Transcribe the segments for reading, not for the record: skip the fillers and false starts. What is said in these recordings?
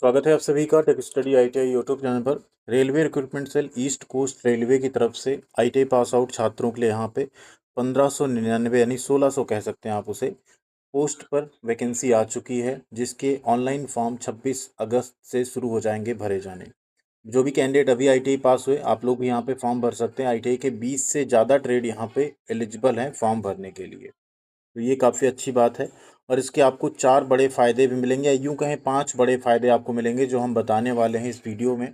स्वागत है आप सभी का tech study ITI YouTube channel पर। Railway recruitment cell East Coast Railway की तरफ से आईटीआई पास आउट छात्रों के लिए यहाँ पे 1599 यानी 1600 कह सकते हैं आप उसे पोस्ट पर वैकेंसी आ चुकी है, जिसके ऑनलाइन फॉर्म 26 अगस्त से शुरू हो जाएंगे भरे जाने। जो भी कैंडिडेट अभी आईटीआई पास हुए आप लोग भी यहाँ पे फॉर्म भर सकते हैं। आईटीआई के 20 से ज़्यादा ट्रेड यहाँ पे एलिजिबल हैं फॉर्म भरने के लिए, तो ये काफ़ी अच्छी बात है। और इसके आपको 4 बड़े फ़ायदे भी मिलेंगे, या यूँ कहें 5 बड़े फ़ायदे आपको मिलेंगे जो हम बताने वाले हैं इस वीडियो में।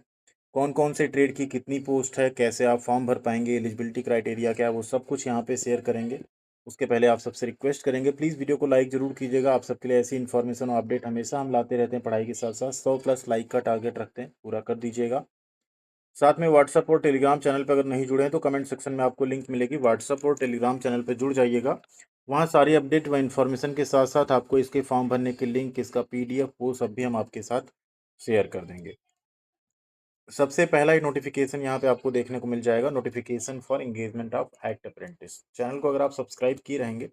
कौन कौन से ट्रेड की कितनी पोस्ट है, कैसे आप फॉर्म भर पाएंगे, एलिजिबिलिटी क्राइटेरिया क्या है, वो सब कुछ यहाँ पे शेयर करेंगे। उसके पहले आप सबसे रिक्वेस्ट करेंगे प्लीज़ वीडियो को लाइक ज़रूर कीजिएगा। आप सबके लिए ऐसी इन्फॉर्मेशन और अपडेट हमेशा हम लाते रहते हैं पढ़ाई के साथ साथ। 100+ लाइक का टारगेट रखते हैं, पूरा कर दीजिएगा। साथ में व्हाट्सअप और टेलीग्राम चैनल पर अगर नहीं जुड़े हैं तो कमेंट सेक्शन में आपको लिंक मिलेगी, व्हाट्सअप और टेलीग्राम चैनल पर जुड़ जाइएगा। वहाँ सारी अपडेट व इन्फॉर्मेशन के साथ साथ आपको इसके फॉर्म भरने के लिंक, इसका पीडीएफ, वो सब भी हम आपके साथ शेयर कर देंगे। सबसे पहला ही नोटिफिकेशन यहाँ पे आपको देखने को मिल जाएगा, notification for engagement of act apprentice. Channel को अगर आप सब्सक्राइब किए रहेंगे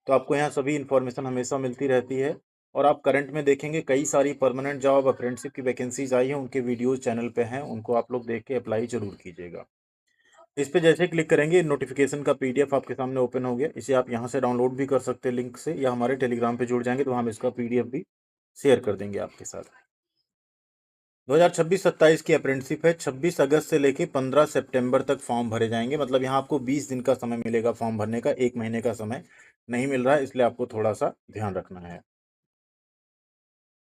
तो आपको यहाँ सभी इन्फॉर्मेशन हमेशा मिलती रहती है। और आप करंट में देखेंगे कई सारी परमानेंट जॉब अप्रेंटिसशिप की वैकेंसीज आई हैं, उनके वीडियोज चैनल पे हैं, उनको आप लोग देख के अप्लाई जरूर कीजिएगा। इस पे जैसे क्लिक करेंगे नोटिफिकेशन का पीडीएफ आपके सामने ओपन हो गया। इसे आप यहाँ से डाउनलोड भी कर सकते हैं लिंक से, या हमारे टेलीग्राम पे जुड़ जाएंगे तो हम इसका पीडीएफ भी शेयर कर देंगे आपके साथ। 2026-27 की अप्रेंटिसशिप है। 26 अगस्त से लेके 15 सितंबर तक फॉर्म भरे जाएंगे। मतलब यहाँ आपको 20 दिन का समय मिलेगा फॉर्म भरने का, 1 महीने का समय नहीं मिल रहा है, इसलिए आपको थोड़ा सा ध्यान रखना है।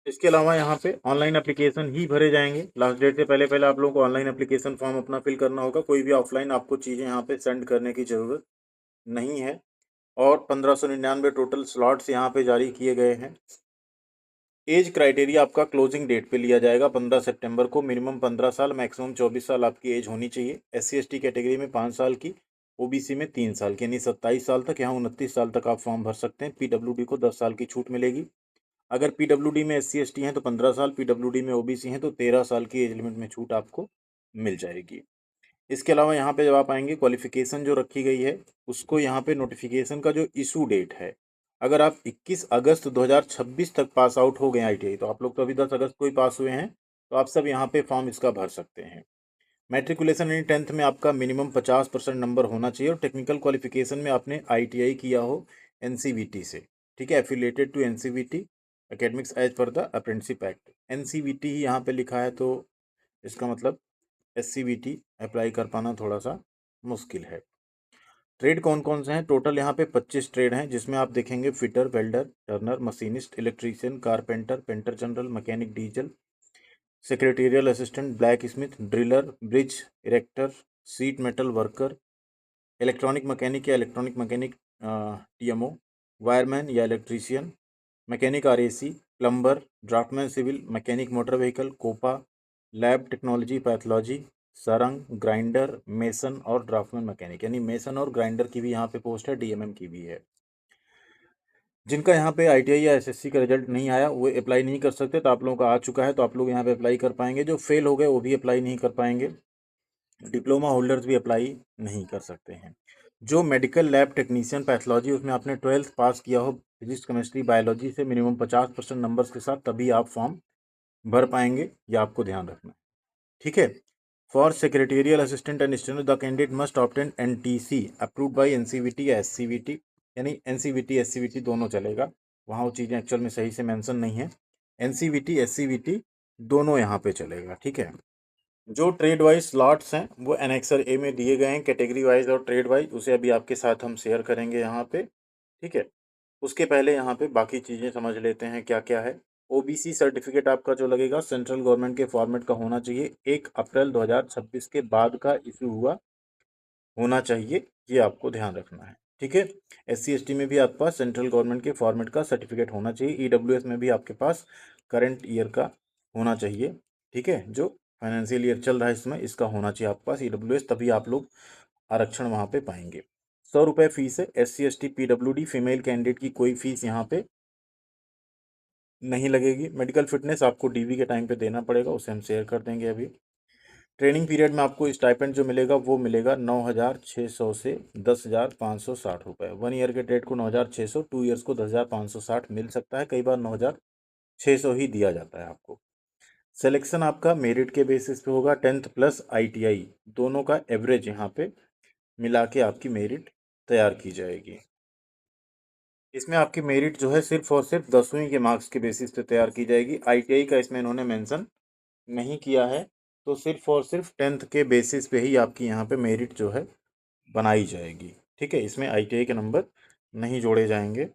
इसके अलावा यहाँ पे ऑनलाइन एप्लीकेशन ही भरे जाएंगे। लास्ट डेट से पहले पहले आप लोगों को ऑनलाइन एप्लीकेशन फॉर्म अपना फिल करना होगा। कोई भी ऑफलाइन आपको चीज़ें यहाँ पे सेंड करने की ज़रूरत नहीं है। और 1599 टोटल स्लॉट्स यहाँ पे जारी किए गए हैं। एज क्राइटेरिया आपका क्लोजिंग डेट पे लिया जाएगा 15 सितंबर को। मिनिमम 15 साल, मैक्सिमम 24 साल आपकी एज होनी चाहिए। SC/ST कैटेगरी में 5 साल की, ओबीसी में 3 साल की, यानी 27 साल तक, यहाँ 29 साल तक आप फॉर्म भर सकते हैं। पीडब्ल्यूडी को 10 साल की छूट मिलेगी। अगर पीडब्ल्यूडी में SC/ST हैं तो 15 साल, पीडब्ल्यूडी में ओबीसी हैं तो 13 साल की एज लिमिट में छूट आपको मिल जाएगी। इसके अलावा यहाँ पे जब आप आएंगे क्वालिफिकेशन जो रखी गई है उसको, यहाँ पे नोटिफिकेशन का जो इशू डेट है, अगर आप 21 अगस्त 2026 तक पास आउट हो गए आईटीआई, तो आप लोग तो अभी 10 अगस्त को ही पास हुए हैं, तो आप सब यहाँ पे फॉर्म इसका भर सकते हैं। मैट्रिकुलेशन यानी 10th में आपका मिनिमम 50% नंबर होना चाहिए, और टेक्निकल क्वालिफिकेशन में आपने ITI किया हो NCVT से, ठीक है, affiliated to NCVT academics as per the apprenticeship act. NCVT ही यहाँ पे लिखा है, तो इसका मतलब SCVT अप्लाई कर पाना थोड़ा सा मुश्किल है। ट्रेड कौन कौन से हैं? टोटल यहाँ पे 25 ट्रेड हैं, जिसमें आप देखेंगे fitter, welder, turner, machinist, electrician, carpenter, painter general, mechanic diesel, secretarial assistant, blacksmith, driller, bridge erector, sheet metal worker, electronic mechanic या इलेक्ट्रॉनिक मैकेनिक TMO, वायरमैन या electrician, mechanic RAC, plumber, draughtsman civil, mechanic motor vehicle, COPA, lab technology pathology, सरंग, grinder, mason और draughtsman mechanic, यानी mason और grinder की भी यहाँ पे पोस्ट है, DMM की भी है। जिनका यहाँ पे ITI या SSC का रिजल्ट नहीं आया वो अप्लाई नहीं कर सकते, तो आप लोगों का आ चुका है तो आप लोग यहाँ पे अप्लाई कर पाएंगे। जो फेल हो गए वो भी अप्लाई नहीं कर पाएंगे। डिप्लोमा होल्डर्स भी अप्लाई नहीं कर सकते हैं। जो मेडिकल लैब टेक्नीशियन पैथोलॉजी, उसमें आपने 12th पास किया हो फिजिक्स, केमिस्ट्री, बायोलॉजी से मिनिमम 50% नंबर्स के साथ, तभी आप फॉर्म भर पाएंगे, ये आपको ध्यान रखना है, ठीक है। For secretarial assistant and steno the candidate must obtain NTC approved by NCVT या SCVT, यानी NCVT SCVT दोनों चलेगा, वहाँ वो चीज़ें एक्चुअल में सही से मेंशन नहीं है। NCVT SCVT दोनों यहाँ पे चलेगा, ठीक है। जो ट्रेड वाइज स्लॉट्स हैं वो एनेक्सर A में दिए गए हैं, कैटेगरी वाइज और ट्रेड वाइज, उसे अभी आपके साथ हम शेयर करेंगे यहाँ पे, ठीक है। उसके पहले यहाँ पे बाकी चीज़ें समझ लेते हैं क्या क्या है। OBC सर्टिफिकेट आपका जो लगेगा सेंट्रल गवर्नमेंट के फॉर्मेट का होना चाहिए, 1 अप्रैल 2026 के बाद का इशू हुआ होना चाहिए, ये आपको ध्यान रखना है, ठीक है। SC/ST में भी आपके पास सेंट्रल गवर्नमेंट के फॉर्मेट का सर्टिफिकेट होना चाहिए। EWS में भी आपके पास करंट ईयर का होना चाहिए, ठीक है। जो फाइनेंशियल ईयर चल रहा है इसमें, इसका होना चाहिए आपके पास EWS, तभी आप लोग आरक्षण वहाँ पे पाएंगे। 100 रुपये फीस है। SC/ST PWD फीमेल कैंडिडेट की कोई फीस यहाँ पे नहीं लगेगी। मेडिकल फिटनेस आपको DV के टाइम पे देना पड़ेगा, उसे हम शेयर कर देंगे अभी। ट्रेनिंग पीरियड में आपको स्टाइपेंड जो मिलेगा वो मिलेगा 9,600 से 10,560 रुपये। 1 ईयर के ट्रेड को 9,600, 2 ईयर्स को 10,560 मिल सकता है, कई बार 9,600 ही दिया जाता है आपको। सिलेक्शन आपका मेरिट के बेसिस पे होगा, 10th प्लस ITI दोनों का एवरेज यहाँ पे मिला के आपकी मेरिट तैयार की जाएगी। इसमें आपकी मेरिट जो है सिर्फ और सिर्फ 10वीं के मार्क्स के बेसिस पे तैयार की जाएगी। ITI का इसमें इन्होंने मेंशन नहीं किया है, तो सिर्फ और सिर्फ 10th के बेसिस पे ही आपकी यहाँ पे मेरिट जो है बनाई जाएगी। ठीक है, इसमें ITI के नंबर नहीं जोड़े जाएंगे।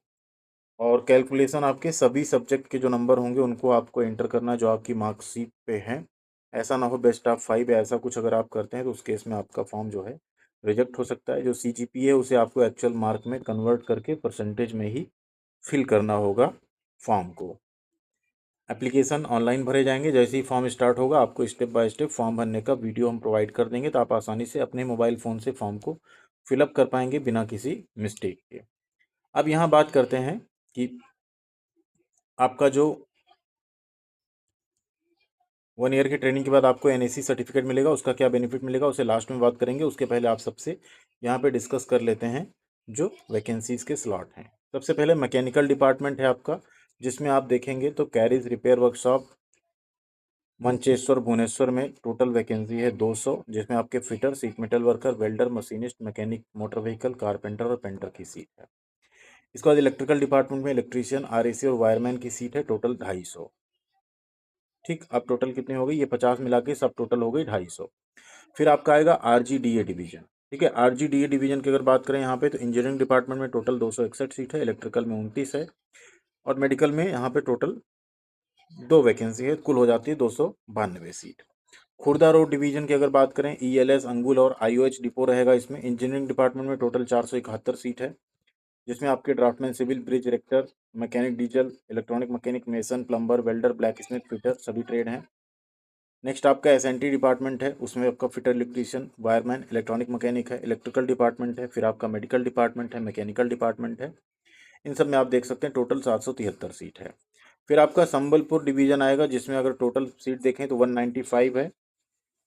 और कैलकुलेशन आपके सभी सब्जेक्ट के जो नंबर होंगे उनको आपको एंटर करना जो आपकी मार्कशीट पे हैं। ऐसा ना हो बेस्ट ऑफ 5 या ऐसा कुछ अगर आप करते हैं तो उस केस में आपका फॉर्म जो है रिजेक्ट हो सकता है। जो CGPA है उसे आपको एक्चुअल मार्क में कन्वर्ट करके परसेंटेज में ही फिल करना होगा फॉर्म को। एप्लीकेशन ऑनलाइन भरे जाएंगे। जैसे ही फॉर्म स्टार्ट होगा आपको स्टेप बाय स्टेप फॉर्म भरने का वीडियो हम प्रोवाइड कर देंगे, तो आप आसानी से अपने मोबाइल फ़ोन से फॉर्म को फिलअप कर पाएंगे बिना किसी मिस्टेक के। अब यहाँ बात करते हैं कि आपका जो 1 ईयर की ट्रेनिंग के बाद आपको NAC सर्टिफिकेट मिलेगा, उसका क्या बेनिफिट मिलेगा उसे लास्ट में बात करेंगे। उसके पहले आप सबसे यहाँ पे डिस्कस कर लेते हैं जो वैकेंसीज़ के स्लॉट हैं। सबसे पहले मैकेनिकल डिपार्टमेंट है आपका, जिसमें आप देखेंगे तो carriage repair workshop Mancheswar Bhubaneswar में टोटल वैकेंसी है 200, जिसमें आपके fitter, sheet metal worker, welder, machinist, mechanic, motor vehicle, carpenter और पेंटर की सीट है। इसके बाद इलेक्ट्रिकल डिपार्टमेंट में इलेक्ट्रीशियन, RAC और वायरमैन की सीट है, टोटल 250। ठीक, अब टोटल कितनी हो गई, ये 50 मिला के सब टोटल हो गई 250। फिर आपका आएगा RGDA डिवीजन। ठीक है, RGDA डिवीजन की अगर बात करें यहाँ पे तो इंजीनियरिंग डिपार्टमेंट में टोटल 261 सीट है, इलेक्ट्रिकल में 29 है और मेडिकल में यहाँ पे टोटल 2 वैकेंसी है, कुल हो जाती है 292 सीट। खुर्दा रोड डिवीजन की अगर बात करें ELS, अंगुल और IOH डिपो रहेगा इसमें। इंजीनियरिंग डिपार्टमेंट में टोटल 471 सीट है, जिसमें आपके draughtsman, civil, bridge erector, mechanic, diesel, electronic mechanic, mason, plumber, welder, blacksmith, fitter सभी ट्रेड हैं। नेक्स्ट आपका SNT डिपार्टमेंट है, उसमें आपका fitter, electrician, wireman, electronic mechanic है। इलेक्ट्रिकल डिपार्टमेंट है, फिर आपका मेडिकल डिपार्टमेंट है, मैकेनिकल डिपार्टमेंट है। इन सब में आप देख सकते हैं टोटल 773 सीट है। फिर आपका संबलपुर डिवीजन आएगा, जिसमें अगर टोटल सीट देखें तो 195 है।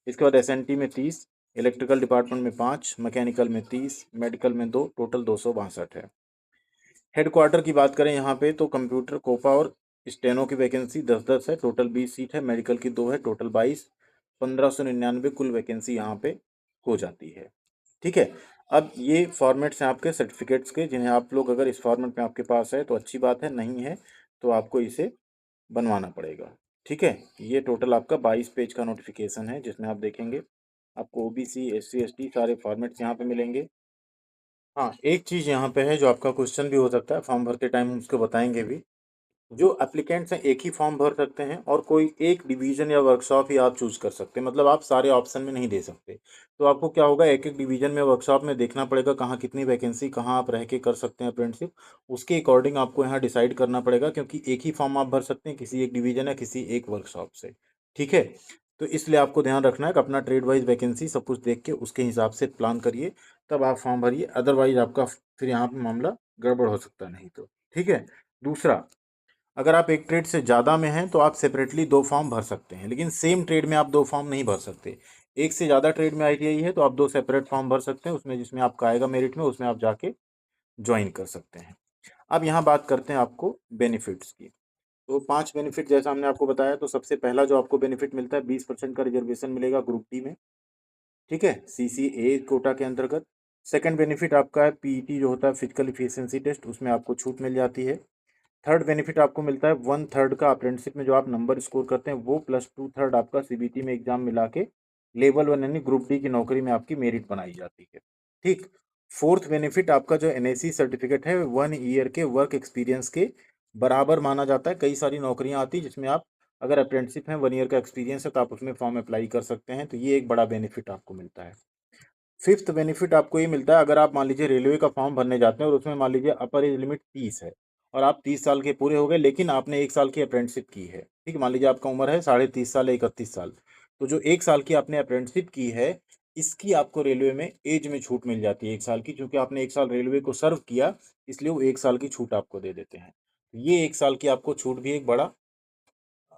इसके बाद SNT में 30, इलेक्ट्रिकल डिपार्टमेंट में 5, मैकेनिकल में 30, मेडिकल में 2, टोटल 262 है। हेडक्वार्टर की बात करें यहाँ पे तो कंप्यूटर, कोपा और स्टेनो की वैकेंसी 10-10 है, टोटल 20 सीट है। मेडिकल की 2 है, टोटल 22, 1599 कुल वैकेंसी यहाँ पे हो जाती है। ठीक है, अब ये फॉर्मेट्स हैं आपके सर्टिफिकेट्स के, जिन्हें आप लोग अगर इस फॉर्मेट में आपके पास है तो अच्छी बात है, नहीं है तो आपको इसे बनवाना पड़ेगा। ठीक है, ये टोटल आपका 22 पेज का नोटिफिकेशन है, जिसमें आप देखेंगे आपको OBC, SC, ST सारे फॉर्मेट्स यहाँ पे मिलेंगे। हाँ, एक चीज़ यहाँ पे है जो आपका क्वेश्चन भी हो सकता है, फॉर्म भरते टाइम हम उसको बताएंगे भी। जो एप्लीकेंट्स हैं एक ही फॉर्म भर सकते हैं और कोई एक डिवीजन या वर्कशॉप ही आप चूज कर सकते हैं, मतलब आप सारे ऑप्शन में नहीं दे सकते। तो आपको क्या होगा, एक एक डिवीजन में, वर्कशॉप में देखना पड़ेगा कहाँ कितनी वैकेंसी, कहाँ आप रह के कर सकते हैं अप्रेंटिसशिप। उसके अकॉर्डिंग आपको यहाँ डिसाइड करना पड़ेगा, क्योंकि एक ही फॉर्म आप भर सकते हैं किसी एक डिवीजन या किसी एक वर्कशॉप से। ठीक है, तो इसलिए आपको ध्यान रखना है कि अपना ट्रेड वाइज वैकेंसी सब कुछ देख के उसके हिसाब से प्लान करिए, तब आप फॉर्म भरिए। अदरवाइज आपका फिर यहाँ पे मामला गड़बड़ हो सकता है नहीं तो। ठीक है, दूसरा, अगर आप एक ट्रेड से ज़्यादा में हैं तो आप सेपरेटली 2 फॉर्म भर सकते हैं, लेकिन सेम ट्रेड में आप 2 फॉर्म नहीं भर सकते। एक से ज़्यादा ट्रेड में ITI है तो आप 2 सेपरेट फॉर्म भर सकते हैं, उसमें जिसमें आपका आएगा मेरिट में उसमें आप जाके ज्वाइन कर सकते हैं। अब यहाँ बात करते हैं आपको बेनिफिट्स की। तो 5 बेनिफिट जैसा हमने आपको बताया, तो सबसे पहला जो आपको बेनिफिट मिलता है 20% का रिजर्वेशन मिलेगा ग्रुप डी में। ठीक है, CCA कोटा के अंतर्गत। सेकंड बेनिफिट आपका है PET जो होता है फिजिकल इफिशियंसी टेस्ट, उसमें आपको छूट मिल जाती है। थर्ड बेनिफिट आपको मिलता है 1/3 का अप्रेंटिसशिप में जो आप नंबर स्कोर करते हैं वो प्लस 2/3 आपका CBT में एग्जाम मिला के लेवल 1 यानी ग्रुप डी की नौकरी में आपकी मेरिट बनाई जाती है। ठीक, फोर्थ बेनिफिट आपका जो NAC सर्टिफिकेट है 1 ईयर के वर्क एक्सपीरियंस के बराबर माना जाता है। कई सारी नौकरियां आती है जिसमें आप अगर अप्रेंटिसशिप है, 1 ईयर का एक्सपीरियंस है, तो आप उसमें फॉर्म अप्लाई कर सकते हैं, तो ये एक बड़ा बेनिफिट आपको मिलता है। फिफ्थ बेनिफिट आपको ये मिलता है, अगर आप मान लीजिए रेलवे का फॉर्म भरने जाते हैं और उसमें मान लीजिए अपर एज लिमिट 30 है और आप 30 साल के पूरे हो गए, लेकिन आपने 1 साल की अप्रेंटिसशिप की है। ठीक है, मान लीजिए आपका उम्र है 30.5 साल या 31 साल, तो जो 1 साल की आपने अप्रेंटिसशिप की है इसकी आपको रेलवे में एज में छूट मिल जाती है 1 साल की, क्योंकि आपने 1 साल रेलवे को सर्व किया, इसलिए वो 1 साल की छूट आपको दे देते हैं। ये 1 साल की आपको छूट भी एक बड़ा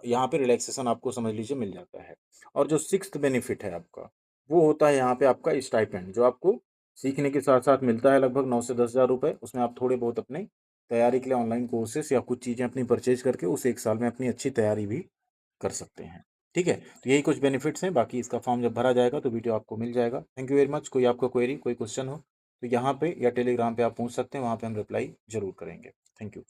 यहाँ पे रिलैक्सेशन आपको समझ लीजिए मिल जाता है। और जो सिक्स्थ बेनिफिट है आपका, वो होता है यहाँ पे आपका स्टाइपेंड, जो आपको सीखने के साथ साथ मिलता है लगभग 9 से 10 हज़ार रुपये। उसमें आप थोड़े बहुत अपने तैयारी के लिए ऑनलाइन कोर्सेस या कुछ चीज़ें अपनी परचेज करके उस 1 साल में अपनी अच्छी तैयारी भी कर सकते हैं। ठीक है, तो यही कुछ बेनिफिट्स हैं, बाकी इसका फॉर्म जब भरा जाएगा तो वीडियो आपको मिल जाएगा। Thank you very much. कोई आपका क्वेरी, कोई क्वेश्चन हो तो यहाँ पे या टेलीग्राम पे आप पूछ सकते हैं, वहाँ पे हम रिप्लाई ज़रूर करेंगे। Thank you.